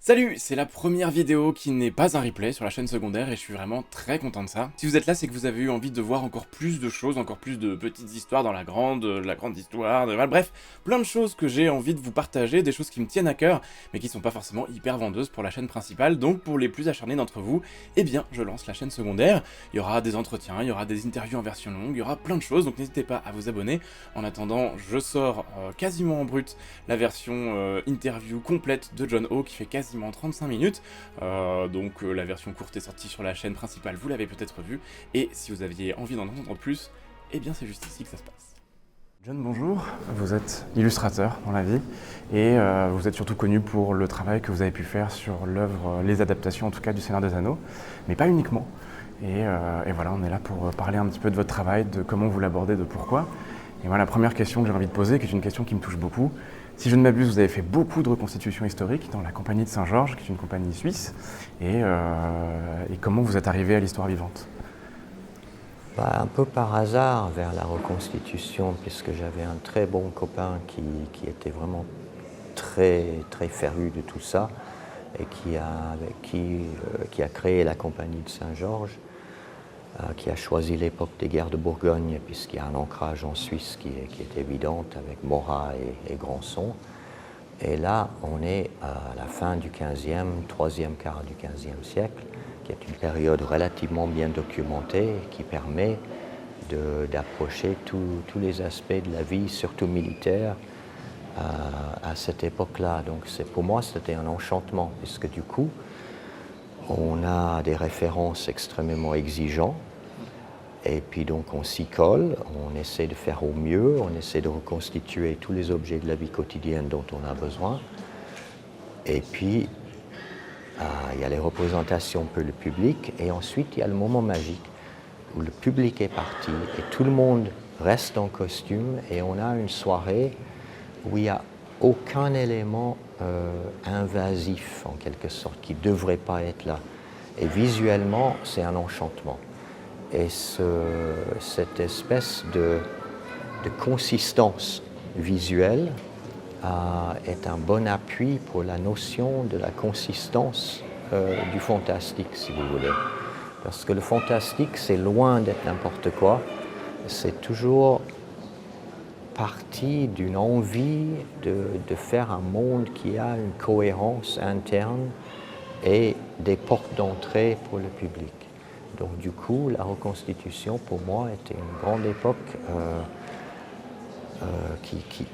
Salut, c'est la première vidéo qui n'est pas un replay sur la chaîne secondaire et je suis vraiment très content de ça. Si vous êtes là, c'est que vous avez eu envie de voir encore plus de choses, encore plus de petites histoires dans la grande histoire, voilà, bref, plein de choses que j'ai envie de vous partager, des choses qui me tiennent à cœur, mais qui sont pas forcément hyper vendeuses pour la chaîne principale, donc pour les plus acharnés d'entre vous, eh bien, je lance la chaîne secondaire, il y aura des entretiens, il y aura des interviews en version longue, il y aura plein de choses, donc n'hésitez pas à vous abonner. En attendant, je sors quasiment en brut la version interview complète de John Ho qui fait quasiment 35 minutes, donc la version courte est sortie sur la chaîne principale, vous l'avez peut-être vue, et si vous aviez envie d'en entendre plus, eh bien c'est juste ici que ça se passe. John, bonjour, vous êtes illustrateur dans la vie, et vous êtes surtout connu pour le travail que vous avez pu faire sur l'œuvre, les adaptations en tout cas du Seigneur des Anneaux, mais pas uniquement. Et voilà, on est là pour parler un petit peu de votre travail, de comment vous l'abordez, de pourquoi. Et moi, la première question que j'ai envie de poser, qui est une question qui me touche beaucoup, si je ne m'abuse, vous avez fait beaucoup de reconstitutions historiques dans la Compagnie de Saint-Georges, qui est une compagnie suisse, et comment vous êtes arrivé à l'histoire vivante? Un peu par hasard vers la reconstitution, puisque j'avais un très bon copain qui était vraiment très, très féru de tout ça, et qui a créé la Compagnie de Saint-Georges, qui a choisi l'époque des guerres de Bourgogne, puisqu'il y a un ancrage en Suisse qui est évidente, avec Morat et Granson. Et là, on est à la fin du 15e, troisième quart du 15e siècle, qui est une période relativement bien documentée, qui permet d'approcher tous les aspects de la vie, surtout militaire, à cette époque-là. Donc pour moi, c'était un enchantement, puisque du coup, on a des références extrêmement exigeantes, et puis donc on s'y colle, on essaie de faire au mieux, on essaie de reconstituer tous les objets de la vie quotidienne dont on a besoin. Et puis, il y a les représentations pour le public, et ensuite il y a le moment magique où le public est parti et tout le monde reste en costume, et on a une soirée où il n'y a aucun élément invasif, en quelque sorte, qui ne devrait pas être là. Et visuellement, c'est un enchantement. Et cette espèce de consistance visuelle est un bon appui pour la notion de la consistance du fantastique, si vous voulez. Parce que le fantastique, c'est loin d'être n'importe quoi. C'est toujours partie d'une envie de faire un monde qui a une cohérence interne et des portes d'entrée pour le public. Donc du coup, la reconstitution, pour moi, était une grande époque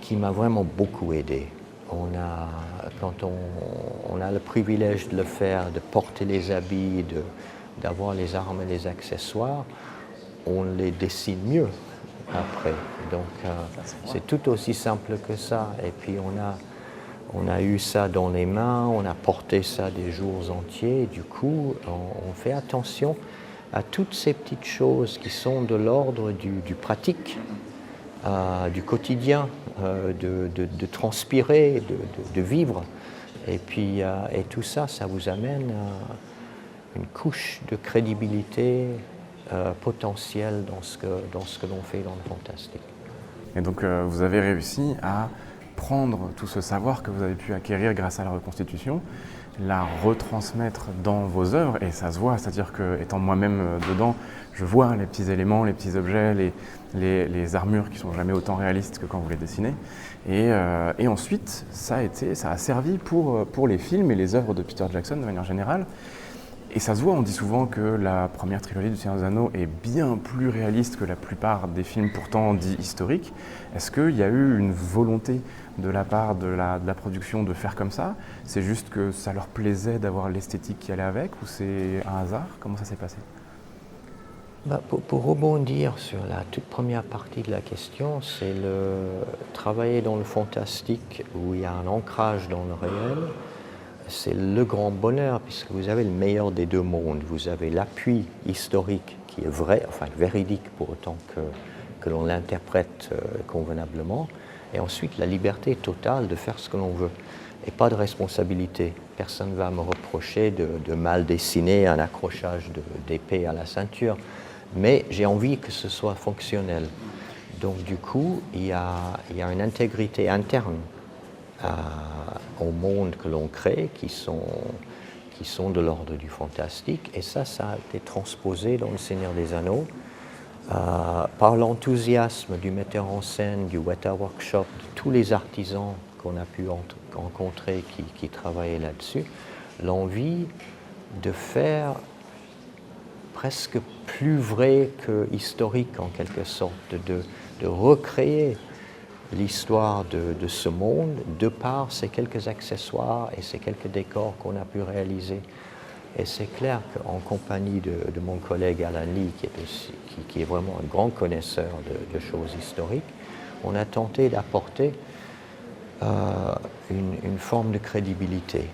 qui m'a vraiment beaucoup aidé. Quand on a le privilège de le faire, de porter les habits, d'avoir les armes et les accessoires, on les dessine mieux après. Donc c'est tout aussi simple que ça. Et puis on a eu ça dans les mains, on a porté ça des jours entiers. Et du coup, on fait attention à toutes ces petites choses qui sont de l'ordre du pratique, du quotidien, de transpirer, de vivre. Et puis et tout ça, ça vous amène à une couche de crédibilité potentielle dans ce que l'on fait dans le fantastique. Et donc vous avez réussi à prendre tout ce savoir que vous avez pu acquérir grâce à la reconstitution, la retransmettre dans vos œuvres, et ça se voit, c'est-à-dire que, étant moi-même dedans, je vois les petits éléments, les petits objets, les armures qui sont jamais autant réalistes que quand vous les dessinez. Et ensuite, ça a servi pour les films et les œuvres de Peter Jackson de manière générale. Et ça se voit, on dit souvent que la première trilogie du Seigneur des Anneaux est bien plus réaliste que la plupart des films pourtant dits historiques. Est-ce qu'il y a eu une volonté de la part de la production de faire comme ça? C'est juste que ça leur plaisait d'avoir l'esthétique qui allait avec, ou c'est un hasard? Comment ça s'est passé? Pour rebondir sur la toute première partie de la question, c'est travailler dans le fantastique où il y a un ancrage dans le réel. C'est le grand bonheur, puisque vous avez le meilleur des deux mondes. Vous avez l'appui historique qui est vrai, enfin véridique pour autant que l'on l'interprète convenablement, et ensuite la liberté totale de faire ce que l'on veut, et pas de responsabilité. Personne ne va me reprocher de mal dessiner un accrochage d'épée à la ceinture, mais j'ai envie que ce soit fonctionnel. Donc du coup, il y a une intégrité interne au monde que l'on crée qui sont de l'ordre du fantastique. Et ça a été transposé dans Le Seigneur des Anneaux par l'enthousiasme du metteur en scène, du Weta Workshop, de tous les artisans qu'on a pu rencontrer qui travaillaient là-dessus, l'envie de faire presque plus vrai que historique en quelque sorte, de recréer l'histoire de ce monde de par ces quelques accessoires et ces quelques décors qu'on a pu réaliser. Et c'est clair qu'en compagnie de mon collègue Alan Lee, qui est vraiment un grand connaisseur de choses historiques, on a tenté d'apporter une forme de crédibilité.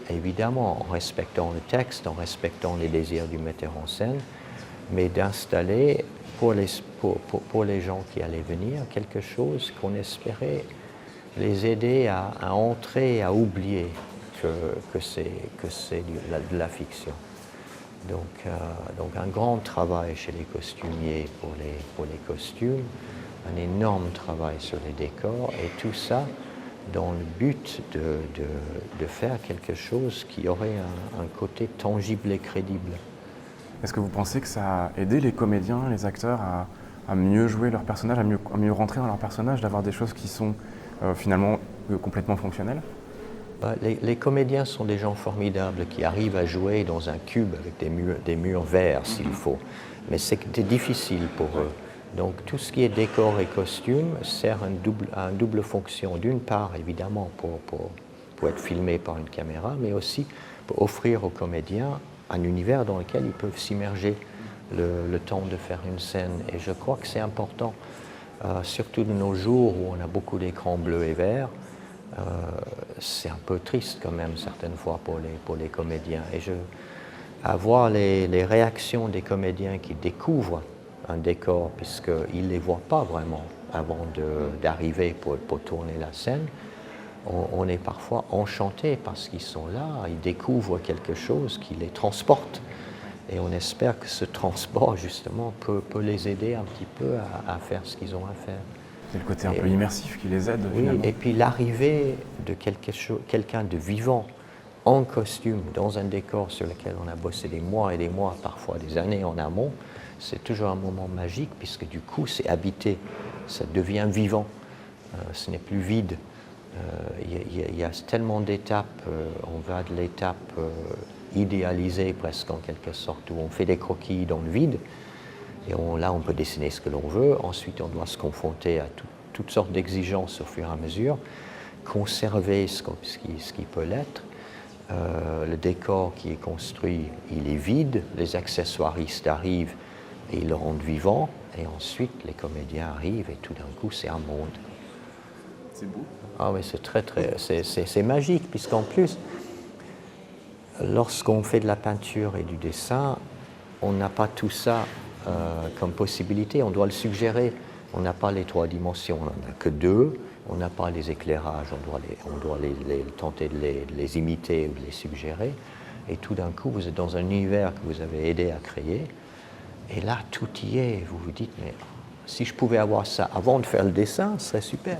Évidemment, en respectant le texte, en respectant les désirs du metteur en scène, mais d'installer pour les gens qui allaient venir quelque chose qu'on espérait les aider à entrer, à oublier que c'est de la fiction. Donc un grand travail chez les costumiers pour les costumes, un énorme travail sur les décors, et tout ça dans le but de faire quelque chose qui aurait un côté tangible et crédible. Est-ce que vous pensez que ça a aidé les comédiens, les acteurs à mieux jouer leur personnage, à mieux rentrer dans leur personnage, d'avoir des choses qui sont finalement complètement fonctionnelles ? Les comédiens sont des gens formidables qui arrivent à jouer dans un cube avec des murs verts s'il faut, mais c'est difficile pour eux. Donc tout ce qui est décor et costume sert à une double fonction. D'une part, évidemment, pour être filmé par une caméra, mais aussi pour offrir aux comédiens un univers dans lequel ils peuvent s'immerger le temps de faire une scène. Et je crois que c'est important, surtout de nos jours où on a beaucoup d'écrans bleus et verts. C'est un peu triste quand même certaines fois pour les comédiens. Et à voir les réactions des comédiens qui découvrent un décor, puisqu'ils ne les voient pas vraiment avant d'arriver pour tourner la scène, on est parfois enchanté parce qu'ils sont là, ils découvrent quelque chose qui les transporte. Et on espère que ce transport, justement, peut les aider un petit peu à faire ce qu'ils ont à faire. C'est le côté un peu immersif qui les aide, oui, finalement. Et puis l'arrivée de quelqu'un de vivant, en costume, dans un décor sur lequel on a bossé des mois et des mois, parfois des années en amont, c'est toujours un moment magique, puisque du coup, c'est habité, ça devient vivant, ce n'est plus vide. Il y a tellement d'étapes, on va de l'étape idéalisée presque en quelque sorte, où on fait des croquis dans le vide, et là on peut dessiner ce que l'on veut, ensuite on doit se confronter à toutes sortes d'exigences au fur et à mesure, conserver ce qui peut l'être. Le décor qui est construit, il est vide, les accessoiristes arrivent et ils le rendent vivant, et ensuite les comédiens arrivent et tout d'un coup c'est un monde. C'est beau. Ah oui, c'est magique, puisqu'en plus, lorsqu'on fait de la peinture et du dessin, on n'a pas tout ça comme possibilité, on doit le suggérer. On n'a pas les 3 dimensions, on n'en a que 2, on n'a pas les éclairages, on doit tenter de les imiter ou de les suggérer. Et tout d'un coup, vous êtes dans un univers que vous avez aidé à créer, et là, tout y est. Vous vous dites, mais si je pouvais avoir ça avant de faire le dessin, ce serait super.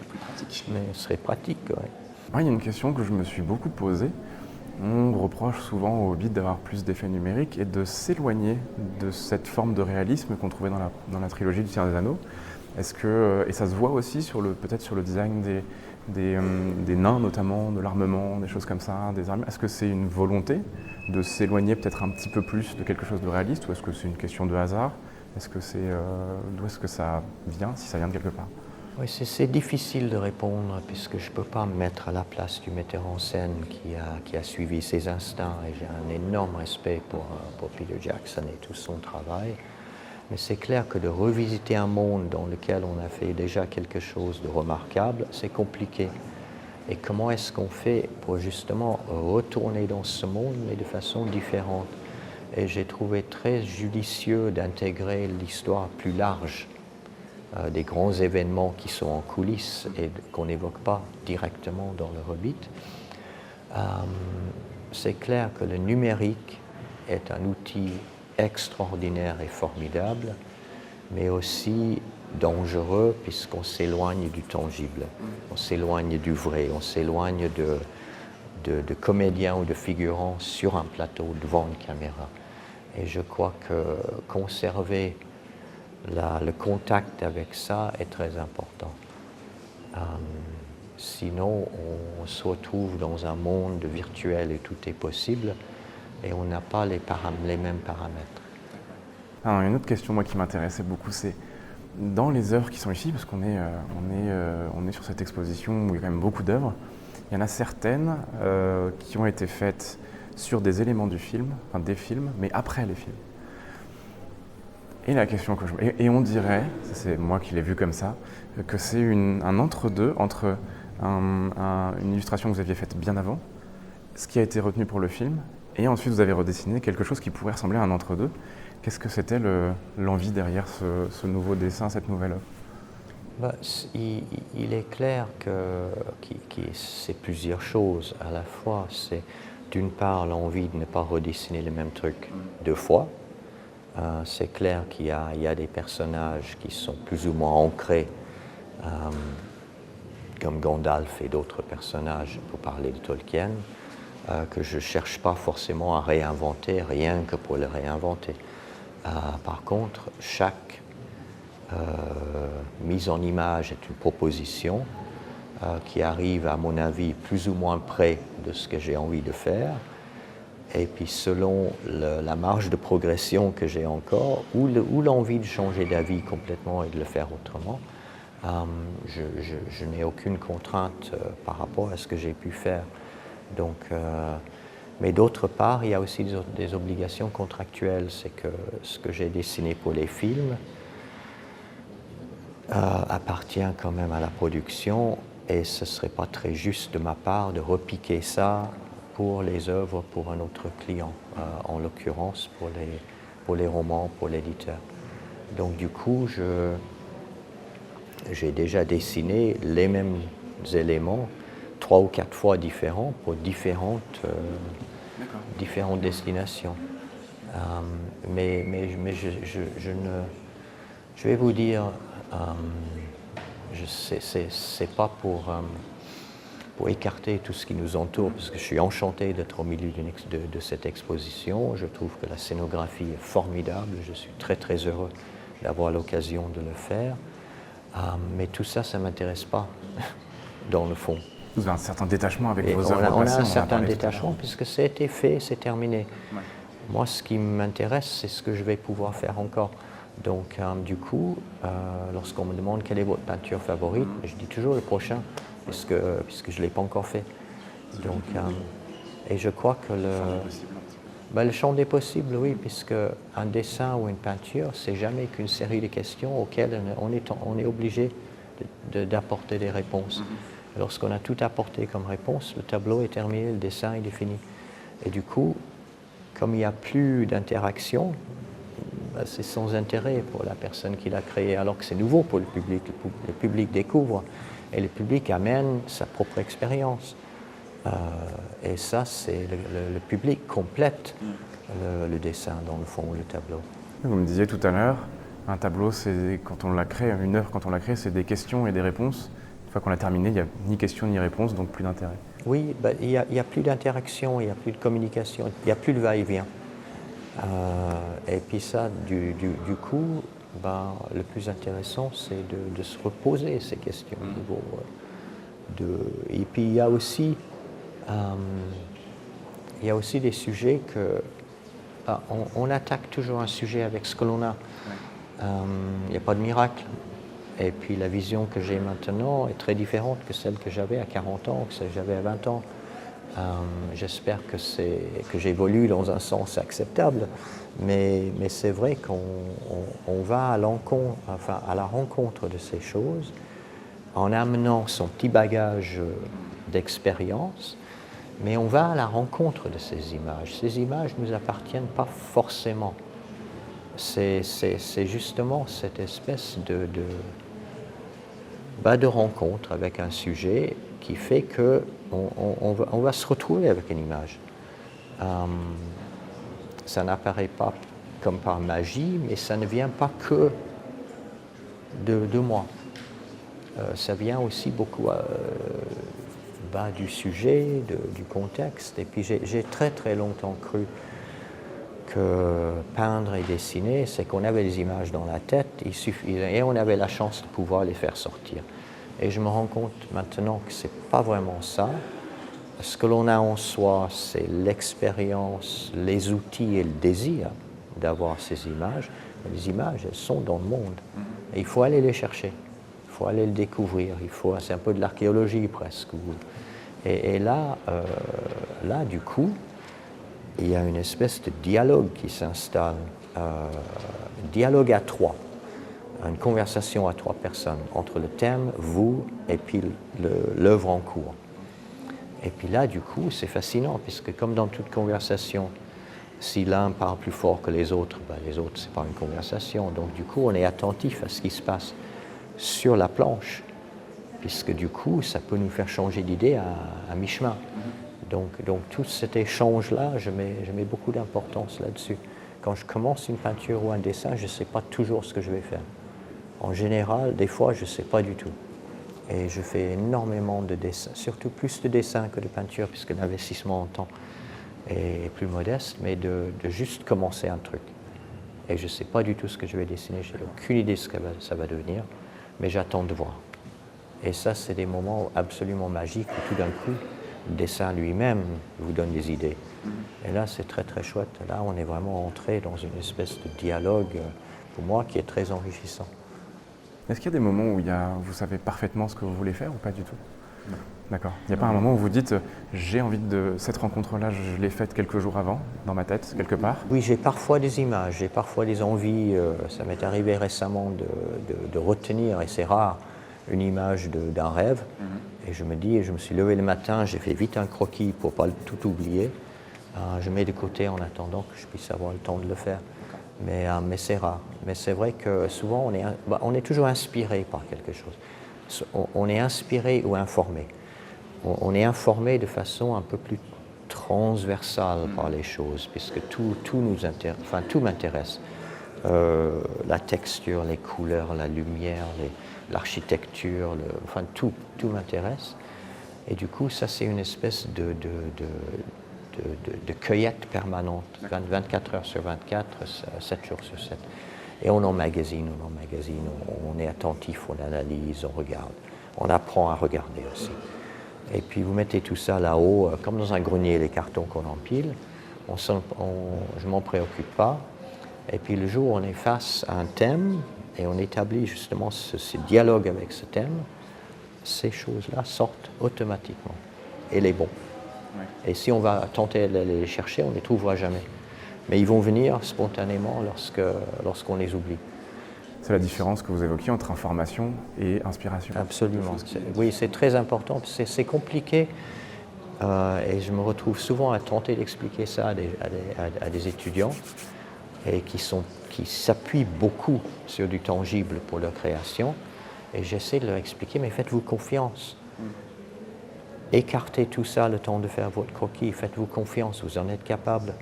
Mais ce serait pratique, ouais. Moi, il y a une question que je me suis beaucoup posée. On reproche souvent au Hobbit d'avoir plus d'effets numériques et de s'éloigner de cette forme de réalisme qu'on trouvait dans la trilogie du Seigneur des Anneaux. Et ça se voit aussi peut-être sur le design des nains notamment, de l'armement, des choses comme ça, des armes. Est-ce que c'est une volonté de s'éloigner peut-être un petit peu plus de quelque chose de réaliste, ou est-ce que c'est une question de hasard ? D'où est-ce que ça vient, si ça vient de quelque part ? Oui, c'est difficile de répondre, puisque je ne peux pas me mettre à la place du metteur en scène qui a suivi ses instincts, et j'ai un énorme respect pour Peter Jackson et tout son travail. Mais c'est clair que de revisiter un monde dans lequel on a fait déjà quelque chose de remarquable, c'est compliqué. Et comment est-ce qu'on fait pour justement retourner dans ce monde, mais de façon différente ? Et j'ai trouvé très judicieux d'intégrer l'histoire plus large des grands événements qui sont en coulisses et qu'on n'évoque pas directement dans le Hobbit. C'est clair que le numérique est un outil extraordinaire et formidable, mais aussi dangereux puisqu'on s'éloigne du tangible, on s'éloigne du vrai, on s'éloigne de comédiens ou de figurants sur un plateau devant une caméra. Et je crois que conserver le contact avec ça est très important. Sinon, on se retrouve dans un monde virtuel et tout est possible et on n'a pas les mêmes paramètres. Alors, une autre question moi, qui m'intéressait beaucoup, c'est dans les œuvres qui sont ici, parce qu'on est, on est sur cette exposition où il y a quand même beaucoup d'œuvres, il y en a certaines qui ont été faites sur des éléments du film, enfin des films, mais après les films. Et la question que et on dirait, c'est moi qui l'ai vu comme ça, que c'est un entre-deux entre une illustration que vous aviez faite bien avant, ce qui a été retenu pour le film, et ensuite vous avez redessiné quelque chose qui pourrait ressembler à un entre-deux. Qu'est-ce que c'était l'envie derrière ce nouveau dessin, cette nouvelle œuvre? Il est clair que c'est plusieurs choses à la fois. C'est d'une part l'envie de ne pas redessiner le même truc deux fois. C'est clair qu'il y a des personnages qui sont plus ou moins ancrés, comme Gandalf et d'autres personnages, pour parler de Tolkien, que je ne cherche pas forcément à réinventer, rien que pour le réinventer. Par contre, chaque mise en image est une proposition qui arrive, à mon avis, plus ou moins près de ce que j'ai envie de faire. Et puis selon la marge de progression que j'ai encore, ou l'envie de changer d'avis complètement et de le faire autrement, je n'ai aucune contrainte par rapport à ce que j'ai pu faire. Donc, mais d'autre part, il y a aussi des obligations contractuelles. C'est que ce que j'ai dessiné pour les films appartient quand même à la production et ce ne serait pas très juste de ma part de repiquer ça pour les œuvres pour un autre client, en l'occurrence pour les romans, pour l'éditeur. Donc du coup, j'ai déjà dessiné les mêmes éléments 3 ou 4 fois différents pour différentes destinations. Mais je vais vous dire, c'est pas pour écarter tout ce qui nous entoure, parce que je suis enchanté d'être au milieu de cette exposition. Je trouve que la scénographie est formidable, je suis très très heureux d'avoir l'occasion de le faire. Mais tout ça, ça ne m'intéresse pas, dans le fond. Vous avez un certain détachement avec vos œuvres. On a un certain détachement, puisque ça a été fait, c'est terminé. Ouais. Moi, ce qui m'intéresse, c'est ce que je vais pouvoir faire encore. Donc, du coup, lorsqu'on me demande quelle est votre peinture favorite, je dis toujours le prochain, puisque je ne l'ai pas encore fait. Donc, et je crois que le champ des possibles, oui, puisque un dessin ou une peinture, c'est jamais qu'une série de questions auxquelles on est obligé d'apporter des réponses. Lorsqu'on a tout apporté comme réponse, le tableau est terminé, le dessin il est fini. Et du coup, comme il n'y a plus d'interaction, c'est sans intérêt pour la personne qui l'a créé, alors que c'est nouveau pour le public. Le public découvre et le public amène sa propre expérience. Et ça, c'est le public complète le dessin, dans le fond, le tableau. Vous me disiez tout à l'heure, un tableau, c'est quand on l'a créé, une œuvre, quand on l'a créé, c'est des questions et des réponses. Une fois qu'on l'a terminé, il n'y a ni question ni réponse, donc plus d'intérêt. Oui, il n'y a plus d'interaction, il n'y a plus de communication, il n'y a plus de va-et-vient. Et puis ça, du coup, le plus intéressant, c'est de se reposer ces questions. Et puis il y a aussi des sujets que... on attaque toujours un sujet avec ce que l'on a. Il n'y a pas de miracle. Et puis la vision que j'ai maintenant est très différente que celle que j'avais à 40 ans, que celle que j'avais à 20 ans. J'espère que j'évolue dans un sens acceptable, mais c'est vrai qu'on va à la rencontre de ces choses en amenant son petit bagage d'expérience, mais on va à la rencontre de ces images. Ces images ne nous appartiennent pas forcément. C'est justement cette espèce de rencontre avec un sujet qui fait qu'on va se retrouver avec une image. Ça n'apparaît pas comme par magie, mais ça ne vient pas que de moi. Ça vient aussi beaucoup du sujet, du contexte. Et puis j'ai très très longtemps cru que peindre et dessiner, c'est qu'on avait les images dans la tête, et on avait la chance de pouvoir les faire sortir. Et je me rends compte maintenant que c'est pas vraiment ça. Ce que l'on a en soi, c'est l'expérience, les outils et le désir d'avoir ces images. Mais les images, elles sont dans le monde. Et il faut aller les chercher, il faut aller le découvrir, c'est un peu de l'archéologie presque. Et là, du coup, il y a une espèce de dialogue qui s'installe, dialogue à trois, une conversation à trois personnes, entre le thème, vous, et puis l'œuvre en cours. Et puis là, du coup, c'est fascinant, puisque comme dans toute conversation, si l'un parle plus fort que les autres, c'est pas une conversation. Donc du coup, on est attentif à ce qui se passe sur la planche, puisque du coup, ça peut nous faire changer d'idée à mi-chemin. Donc tout cet échange-là, je mets beaucoup d'importance là-dessus. Quand je commence une peinture ou un dessin, je ne sais pas toujours ce que je vais faire. En général, des fois, je ne sais pas du tout. Et je fais énormément de dessins, surtout plus de dessins que de peinture, puisque l'investissement en temps est plus modeste, mais de juste commencer un truc. Et je ne sais pas du tout ce que je vais dessiner, je n'ai aucune idée de ce que ça va devenir, mais j'attends de voir. Et ça, c'est des moments absolument magiques où tout d'un coup, le dessin lui-même vous donne des idées. Et là, c'est très très chouette. Là, on est vraiment entré dans une espèce de dialogue, pour moi, qui est très enrichissant. Est-ce qu'il y a des moments où vous savez parfaitement ce que vous voulez faire ou pas du tout? Non. D'accord. Il n'y a pas un moment où vous dites j'ai envie de cette rencontre-là, je l'ai faite quelques jours avant, dans ma tête, quelque part? Oui, j'ai parfois des images, j'ai parfois des envies. Ça m'est arrivé récemment de retenir, et c'est rare, une image d'un rêve. Et je me suis levé le matin, j'ai fait vite un croquis pour ne pas tout oublier. Je mets de côté en attendant que je puisse avoir le temps de le faire. Mais c'est rare. Mais c'est vrai que souvent, on est toujours inspiré par quelque chose. On est inspiré ou informé. On est informé de façon un peu plus transversale par les choses, puisque tout m'intéresse. La texture, les couleurs, la lumière, l'architecture, tout m'intéresse. Et du coup, ça, c'est une espèce de cueillette permanente, 24 heures sur 24, 7 jours sur 7. Et on emmagasine, on est attentif, on analyse, on regarde. On apprend à regarder aussi. Et puis vous mettez tout ça là-haut, comme dans un grenier, les cartons qu'on empile. Je ne m'en préoccupe pas. Et puis le jour où on est face à un thème, et on établit justement ce dialogue avec ce thème, ces choses-là sortent automatiquement. Et les bons. Et si on va tenter d'aller les chercher, on ne les trouvera jamais. Mais ils vont venir spontanément lorsqu'on les oublie. C'est la différence que vous évoquiez entre information et inspiration. Absolument. Oui, c'est très important. C'est compliqué. Et je me retrouve souvent à tenter d'expliquer ça à des étudiants et qui s'appuient beaucoup sur du tangible pour leur création. Et j'essaie de leur expliquer, mais faites-vous confiance. Écartez tout ça le temps de faire votre croquis, faites-vous confiance, vous en êtes capable.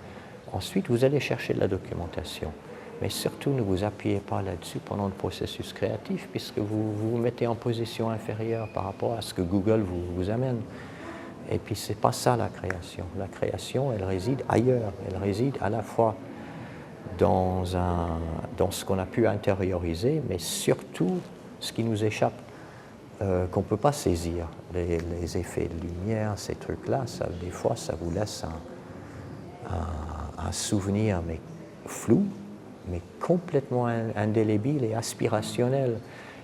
Ensuite, vous allez chercher de la documentation. Mais surtout, ne vous appuyez pas là-dessus pendant le processus créatif, puisque vous vous mettez en position inférieure par rapport à ce que Google vous amène. Et puis, ce n'est pas ça la création. La création, elle réside ailleurs. Elle réside à la fois dans ce qu'on a pu intérioriser, mais surtout ce qui nous échappe. Qu'on ne peut pas saisir. Les effets de lumière, ces trucs-là, des fois, ça vous laisse un souvenir mais flou, mais complètement indélébile et aspirationnel.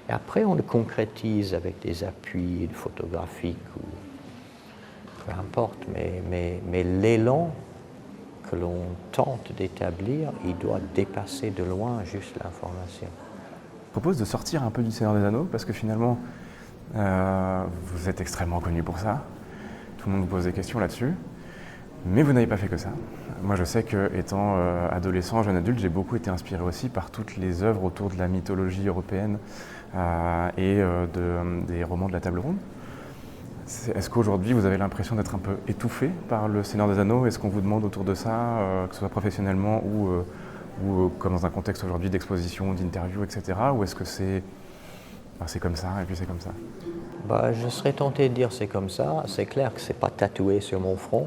Et après, on le concrétise avec des appuis photographiques ou peu importe, mais l'élan que l'on tente d'établir, il doit dépasser de loin juste l'information. Je propose de sortir un peu du Seigneur des Anneaux, parce que finalement, vous êtes extrêmement connu pour ça. Tout le monde vous pose des questions là-dessus. Mais vous n'avez pas fait que ça. Moi, je sais qu'étant adolescent, jeune adulte, j'ai beaucoup été inspiré aussi par toutes les œuvres autour de la mythologie européenne et des romans de la Table Ronde. Est-ce qu'aujourd'hui, vous avez l'impression d'être un peu étouffé par le Seigneur des Anneaux? Est-ce qu'on vous demande autour de ça, que ce soit professionnellement ou comme dans un contexte aujourd'hui d'exposition, d'interview, etc. Ou est-ce que c'est Ah, c'est comme ça, et puis c'est comme ça. Bah, je serais tenté de dire c'est comme ça. C'est clair que c'est pas tatoué sur mon front.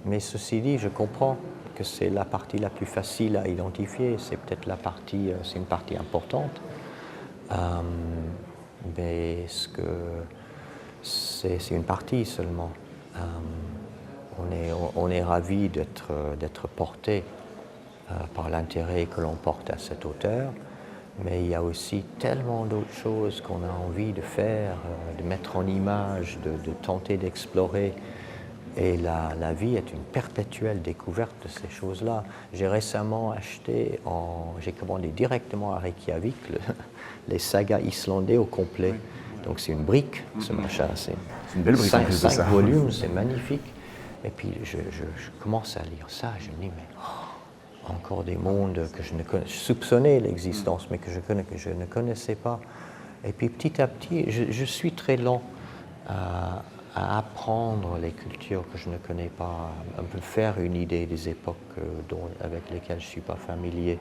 Mais ceci dit, je comprends que c'est la partie la plus facile à identifier. C'est peut-être la partie, c'est une partie importante. Euh, mais c'est une partie seulement. On est ravi d'être porté par l'intérêt que l'on porte à cette hauteur. Mais il y a aussi tellement d'autres choses qu'on a envie de faire, de mettre en image, de tenter d'explorer. Et la vie est une perpétuelle découverte de ces choses-là. J'ai récemment j'ai commandé directement à Reykjavik les sagas islandais au complet. Donc c'est une brique, ce machin. C'est une belle brique en plus de ça. 5 volumes, c'est magnifique. Et puis je commence à lire ça, je me dis, mais encore des mondes que je soupçonnais l'existence, mais que je ne connaissais pas. Et puis petit à petit, je suis très lent à apprendre les cultures que je ne connais pas, à me faire une idée des époques avec lesquelles je ne suis pas familier.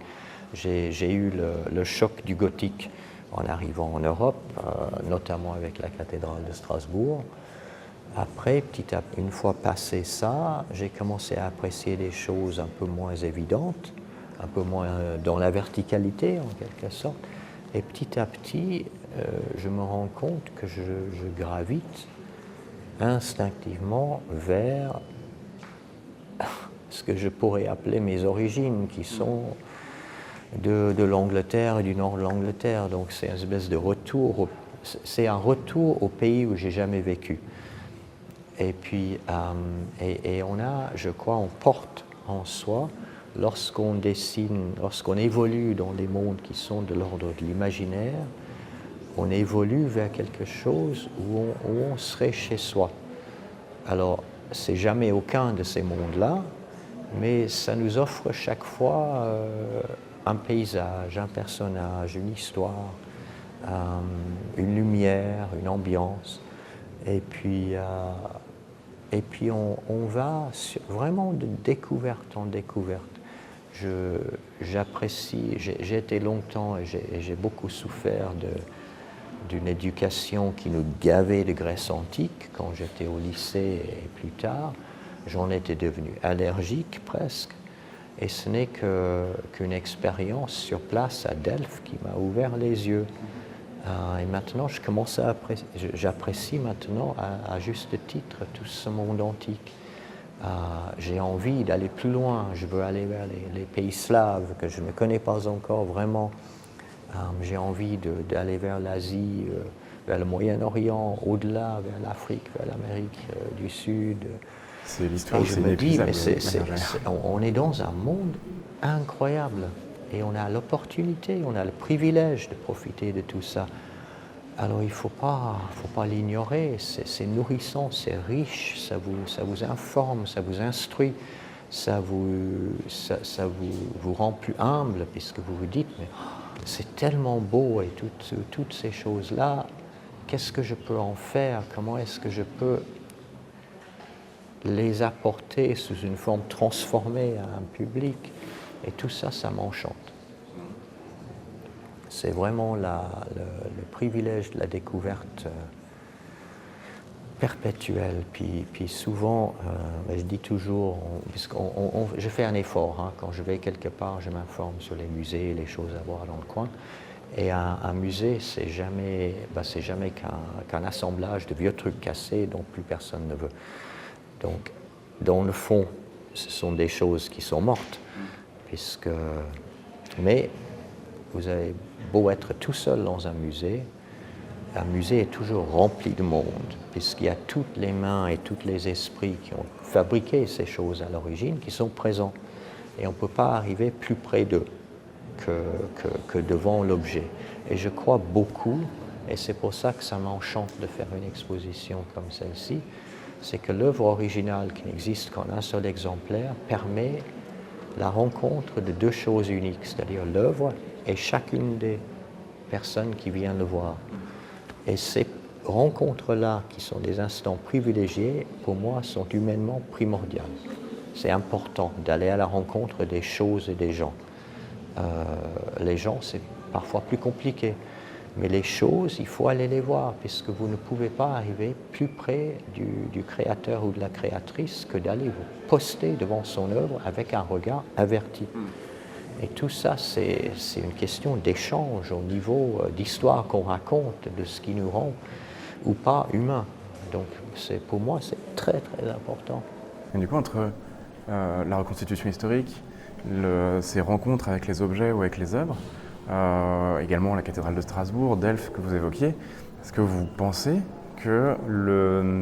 J'ai eu le choc du gothique en arrivant en Europe, notamment avec la cathédrale de Strasbourg. Après, une fois passé ça, j'ai commencé à apprécier des choses un peu moins évidentes, un peu moins dans la verticalité en quelque sorte. Et petit à petit, je me rends compte que je gravite instinctivement vers ce que je pourrais appeler mes origines, qui sont de l'Angleterre et du nord de l'Angleterre. Donc c'est une espèce de retour, c'est un retour au pays où j'ai jamais vécu. Et puis, je crois, on porte en soi, lorsqu'on évolue dans des mondes qui sont de l'ordre de l'imaginaire, on évolue vers quelque chose où on serait chez soi. Alors, c'est jamais aucun de ces mondes-là, mais ça nous offre chaque fois un paysage, un personnage, une histoire, une lumière, une ambiance. Et puis on va vraiment de découverte en découverte. J'apprécie, j'ai été longtemps et j'ai beaucoup souffert d'une éducation qui nous gavait de Grèce antique quand j'étais au lycée et plus tard. J'en étais devenu allergique presque. Et ce n'est qu'une expérience sur place à Delphes qui m'a ouvert les yeux. Et maintenant, j'apprécie maintenant à juste titre tout ce monde antique. J'ai envie d'aller plus loin, je veux aller vers les pays slaves que je ne connais pas encore vraiment. J'ai envie d'aller vers l'Asie, vers le Moyen-Orient, au-delà, vers l'Afrique, vers l'Amérique du Sud. C'est l'histoire. Et je me dis, mais on est dans un monde incroyable. Et on a l'opportunité, on a le privilège de profiter de tout ça. Alors il ne faut pas l'ignorer, c'est nourrissant, c'est riche, ça vous informe, ça vous instruit, ça vous rend plus humble, puisque vous vous dites, mais c'est tellement beau et toutes ces choses-là, qu'est-ce que je peux en faire? Comment est-ce que je peux les apporter sous une forme transformée à un public? Et tout ça, ça m'enchante. C'est vraiment le privilège de la découverte perpétuelle. Puis souvent, je dis toujours, je fais un effort. Hein, quand je vais quelque part, je m'informe sur les musées, les choses à voir dans le coin. Et un musée, c'est jamais qu'un assemblage de vieux trucs cassés dont plus personne ne veut. Donc, dans le fond, ce sont des choses qui sont mortes. Mais vous avez beau être tout seul dans un musée est toujours rempli de monde, puisqu'il y a toutes les mains et tous les esprits qui ont fabriqué ces choses à l'origine qui sont présents. Et on ne peut pas arriver plus près d'eux que devant l'objet. Et je crois beaucoup, et c'est pour ça que ça m'enchante de faire une exposition comme celle-ci, c'est que l'œuvre originale, qui n'existe qu'en un seul exemplaire, permet la rencontre de deux choses uniques, c'est-à-dire l'œuvre et chacune des personnes qui viennent le voir. Et ces rencontres-là, qui sont des instants privilégiés, pour moi, sont humainement primordiales. C'est important d'aller à la rencontre des choses et des gens. Les gens, c'est parfois plus compliqué. Mais les choses, il faut aller les voir, puisque vous ne pouvez pas arriver plus près du créateur ou de la créatrice que d'aller vous poster devant son œuvre avec un regard averti. Et tout ça, c'est une question d'échange au niveau d'histoire qu'on raconte, de ce qui nous rend ou pas humains. Donc pour moi, c'est très très important. Et du coup, entre la reconstitution historique, ces rencontres avec les objets ou avec les œuvres, également la cathédrale de Strasbourg, Delphes que vous évoquiez, est-ce que vous pensez que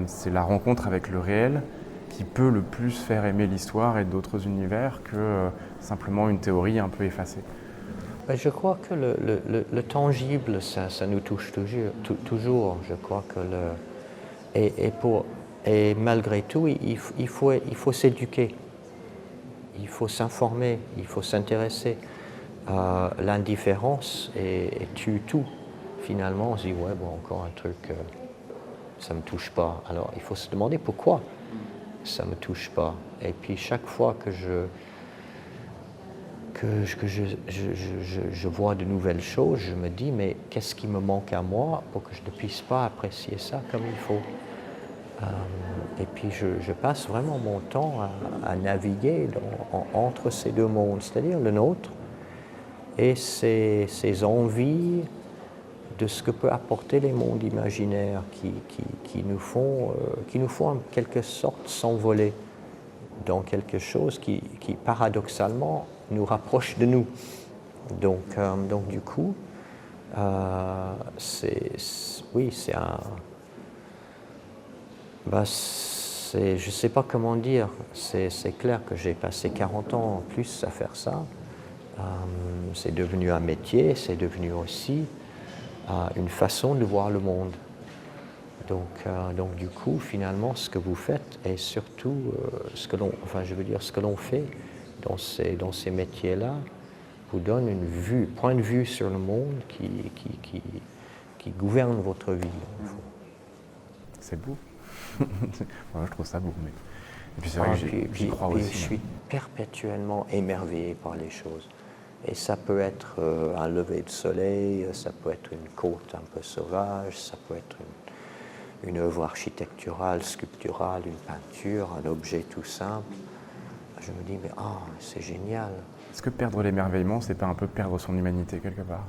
c'est la rencontre avec le réel qui peut le plus faire aimer l'histoire et d'autres univers que simplement une théorie un peu effacée? Je crois que le tangible, ça nous touche toujours. Je crois que et malgré tout, il faut s'éduquer, il faut s'informer, il faut s'intéresser. L'indifférence tue tout. Finalement, on se dit, ouais, bon, encore un truc, ça ne me touche pas. Alors, il faut se demander pourquoi ça ne me touche pas. Et puis, chaque fois que je vois de nouvelles choses, je me dis, mais qu'est-ce qui me manque à moi pour que je ne puisse pas apprécier ça comme il faut? Et puis je passe vraiment mon temps à naviguer entre ces deux mondes, c'est-à-dire le nôtre et ces envies de ce que peut apporter les mondes imaginaires qui nous font en quelque sorte s'envoler dans quelque chose qui paradoxalement nous rapproche de nous. Donc du coup, oui, c'est un... je ne sais pas comment dire, c'est clair que j'ai passé 40 ans en plus à faire ça. C'est devenu un métier, c'est devenu aussi une façon de voir le monde. Donc du coup, finalement, ce que vous faites et surtout ce que l'on fait dans ces métiers-là vous donne point de vue sur le monde qui gouverne votre vie. C'est beau. Moi, je trouve ça beau. Mais... Et puis c'est vrai que j'y crois aussi. Je suis perpétuellement émerveillé par les choses. Et ça peut être un lever de soleil, ça peut être une côte un peu sauvage, ça peut être une œuvre architecturale, sculpturale, une peinture, un objet tout simple. Je me dis, mais c'est génial. Est-ce que perdre l'émerveillement, c'est pas un peu perdre son humanité quelque part?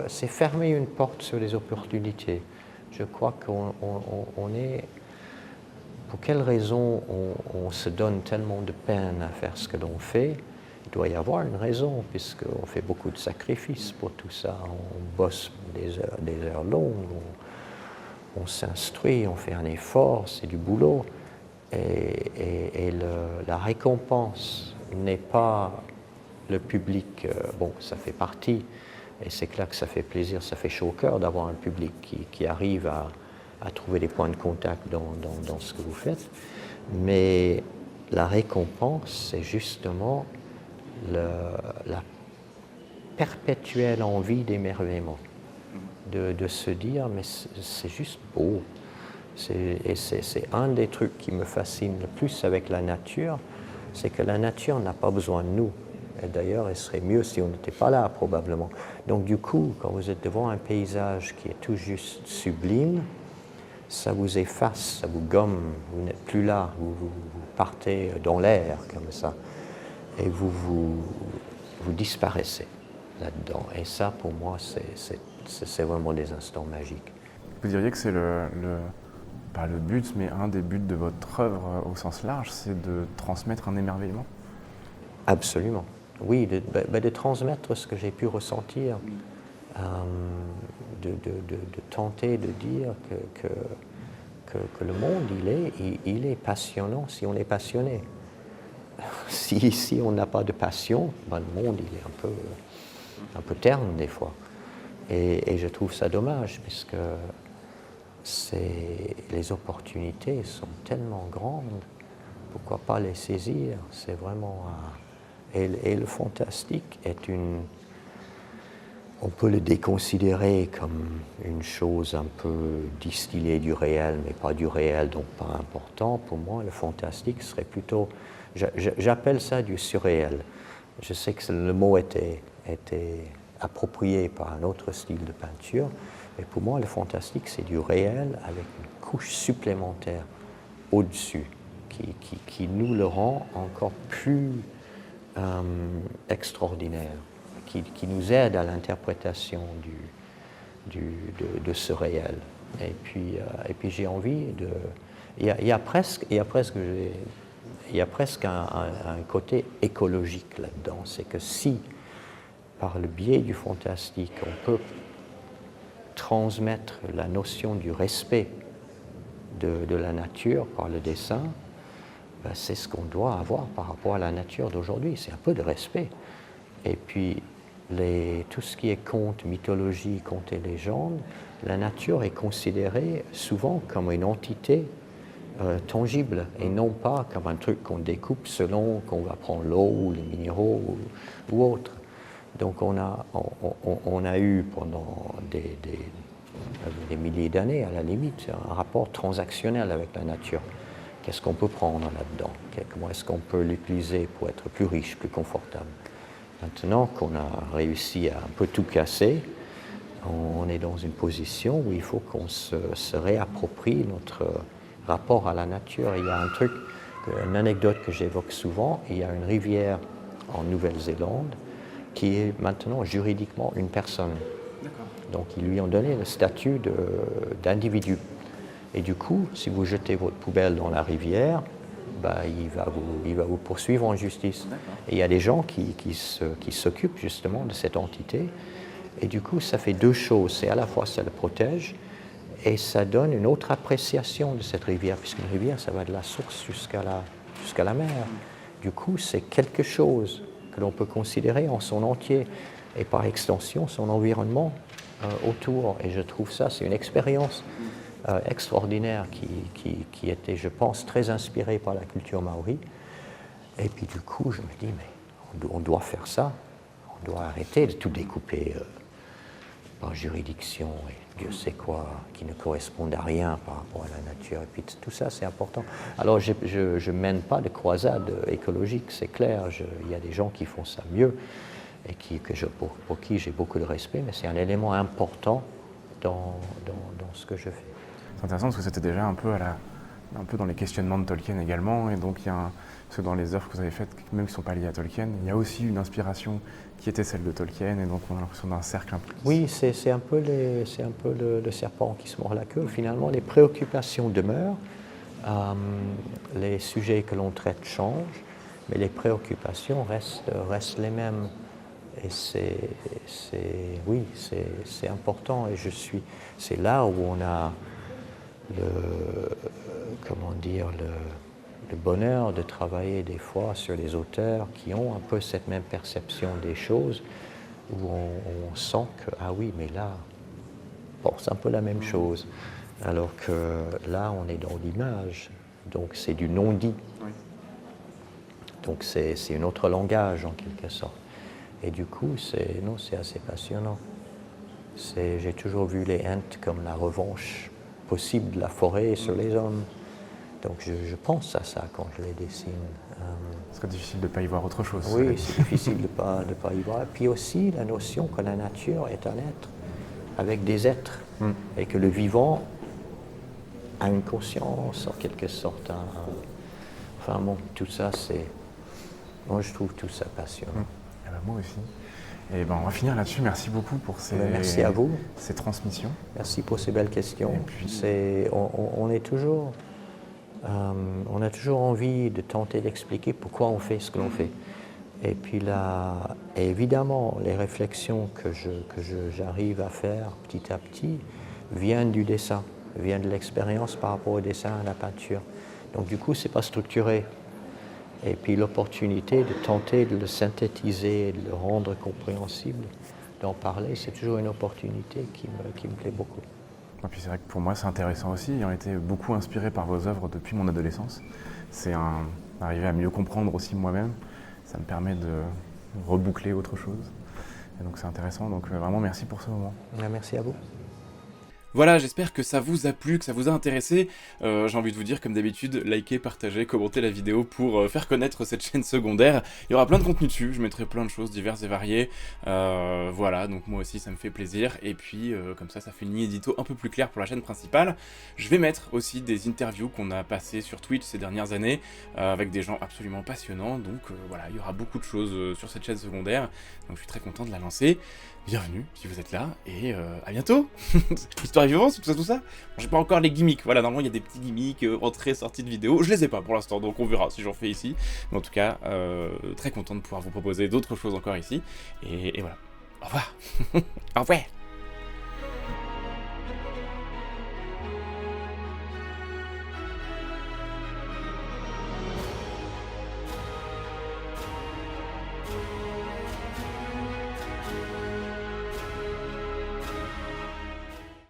C'est fermer une porte sur les opportunités. Je crois qu'on est... Pour quelle raison on se donne tellement de peine à faire ce que l'on fait? Il doit y avoir une raison, puisqu'on fait beaucoup de sacrifices pour tout ça. On bosse des heures longues, on s'instruit, on fait un effort, c'est du boulot. Et la récompense n'est pas le public. Bon, ça fait partie, et c'est clair que ça fait plaisir, ça fait chaud au cœur d'avoir un public qui arrive à trouver des points de contact dans ce que vous faites. Mais la récompense, c'est justement la perpétuelle envie d'émerveillement, de se dire, mais c'est juste beau. Et c'est un des trucs qui me fascine le plus avec la nature, c'est que la nature n'a pas besoin de nous. Et d'ailleurs, elle serait mieux si on n'était pas là, probablement. Donc du coup, quand vous êtes devant un paysage qui est tout juste sublime, ça vous efface, ça vous gomme, vous n'êtes plus là, vous partez dans l'air comme ça, et vous disparaissez là-dedans. Et ça, pour moi, c'est vraiment des instants magiques. Vous diriez que c'est pas le but, mais un des buts de votre œuvre au sens large, c'est de transmettre un émerveillement? Absolument. Oui, de transmettre ce que j'ai pu ressentir, de tenter de dire que le monde, il est passionnant si on est passionné. Si on n'a pas de passion, le monde, il est un peu terne des fois. Et je trouve ça dommage, puisque les opportunités sont tellement grandes, pourquoi pas les saisir? C'est vraiment... Et le fantastique est on peut le déconsidérer comme une chose un peu distillée du réel, mais pas du réel, donc pas important. Pour moi, le fantastique serait plutôt... J'appelle ça du surréel. Je sais que le mot était approprié par un autre style de peinture. Et pour moi, le fantastique, c'est du réel avec une couche supplémentaire au-dessus, qui nous le rend encore plus extraordinaire, qui nous aide à l'interprétation de ce réel. Et puis j'ai envie de... Il y a presque un côté écologique là-dedans. C'est que si, par le biais du fantastique, on peut transmettre la notion du respect de la nature par le dessin, ben c'est ce qu'on doit avoir par rapport à la nature d'aujourd'hui. C'est un peu de respect. Et puis, tout ce qui est conte, mythologie, conte et légende, la nature est considérée souvent comme une entité tangible et non pas comme un truc qu'on découpe selon qu'on va prendre l'eau ou les minéraux ou autre. Donc on a eu pendant des milliers d'années, à la limite, un rapport transactionnel avec la nature. Qu'est-ce qu'on peut prendre là-dedans? Comment est-ce qu'on peut l'utiliser pour être plus riche, plus confortable? Maintenant qu'on a réussi à un peu tout casser, on est dans une position où il faut qu'on se réapproprie notre rapport à la nature. Il y a un truc, une anecdote que j'évoque souvent, il y a une rivière en Nouvelle-Zélande qui est maintenant juridiquement une personne. Donc ils lui ont donné le statut d'individu. Et du coup, si vous jetez votre poubelle dans la rivière, bah, il va vous poursuivre en justice. Et il y a des gens qui s'occupent justement de cette entité. Et du coup, ça fait deux choses. C'est à la fois, ça le protège, et ça donne une autre appréciation de cette rivière, puisqu'une rivière, ça va de la source jusqu'à la mer. Du coup, c'est quelque chose que l'on peut considérer en son entier, et par extension, son environnement autour. Et je trouve ça, c'est une expérience extraordinaire qui était, je pense, très inspirée par la culture maori. Et puis du coup, je me dis, mais on doit faire ça, on doit arrêter de tout découper par juridiction et Dieu sait quoi, qui ne correspondent à rien par rapport à la nature. Et puis tout ça, c'est important. Alors, je ne mène pas de croisade écologique, c'est clair. Il y a des gens qui font ça mieux et pour qui j'ai beaucoup de respect, mais c'est un élément important dans ce que je fais. C'est intéressant parce que c'était déjà un peu dans les questionnements de Tolkien également, et donc parce que dans les œuvres que vous avez faites, même qui ne sont pas liées à Tolkien, il y a aussi une inspiration qui était celle de Tolkien, et donc on a l'impression d'un cercle un peu... Oui, c'est un peu le serpent qui se mord la queue. Finalement, les préoccupations demeurent, les sujets que l'on traite changent, mais les préoccupations restent les mêmes. Et c'est important, et c'est là où on a le bonheur de travailler des fois sur des auteurs qui ont un peu cette même perception des choses, où on sent que, ah oui, mais là, bon, c'est un peu la même chose. Alors que là, on est dans l'image, donc c'est du non-dit. Oui. Donc c'est un autre langage, en quelque sorte. Et du coup, c'est assez passionnant. J'ai toujours vu les Ents comme la revanche possible de la forêt sur les hommes. Donc je pense à ça quand je les dessine. Ce serait difficile de ne pas y voir autre chose. Oui, c'est difficile de ne pas y voir. Et puis aussi la notion que la nature est un être avec des êtres, et que le vivant a une conscience en quelque sorte. Enfin bon, tout ça moi je trouve tout ça passionnant. Eh ben, moi aussi. Et ben, on va finir là-dessus. Merci beaucoup pour merci à vous. Ces transmissions. Merci pour ces belles questions. On a toujours envie de tenter d'expliquer pourquoi on fait ce que l'on fait. Et puis là, évidemment, les réflexions que j'arrive à faire petit à petit viennent du dessin, viennent de l'expérience par rapport au dessin, à la peinture. Donc du coup, c'est pas structuré. Et puis l'opportunité de tenter de le synthétiser, de le rendre compréhensible, d'en parler, c'est toujours une opportunité qui me plaît beaucoup. Et puis c'est vrai que pour moi c'est intéressant aussi, ayant été beaucoup inspiré par vos œuvres depuis mon adolescence. C'est arriver à mieux comprendre aussi moi-même, ça me permet de reboucler autre chose. Et donc c'est intéressant, donc vraiment merci pour ce moment. Merci à vous. Voilà, j'espère que ça vous a plu, que ça vous a intéressé. J'ai envie de vous dire, comme d'habitude, likez, partagez, commentez la vidéo pour faire connaître cette chaîne secondaire. Il y aura plein de contenu dessus, je mettrai plein de choses diverses et variées. Voilà, donc moi aussi ça me fait plaisir. Et puis, comme ça fait une ligne édito un peu plus claire pour la chaîne principale. Je vais mettre aussi des interviews qu'on a passées sur Twitch ces dernières années, avec des gens absolument passionnants. Donc voilà, il y aura beaucoup de choses sur cette chaîne secondaire. Donc je suis très content de la lancer. Bienvenue si vous êtes là, et à bientôt. Histoire vivante, tout ça. J'ai pas encore les gimmicks, voilà, normalement il y a des petits gimmicks, entrée, sortie de vidéo, je les ai pas pour l'instant, donc on verra si j'en fais ici. Mais en tout cas, très content de pouvoir vous proposer d'autres choses encore ici, et voilà. Au revoir. Au revoir.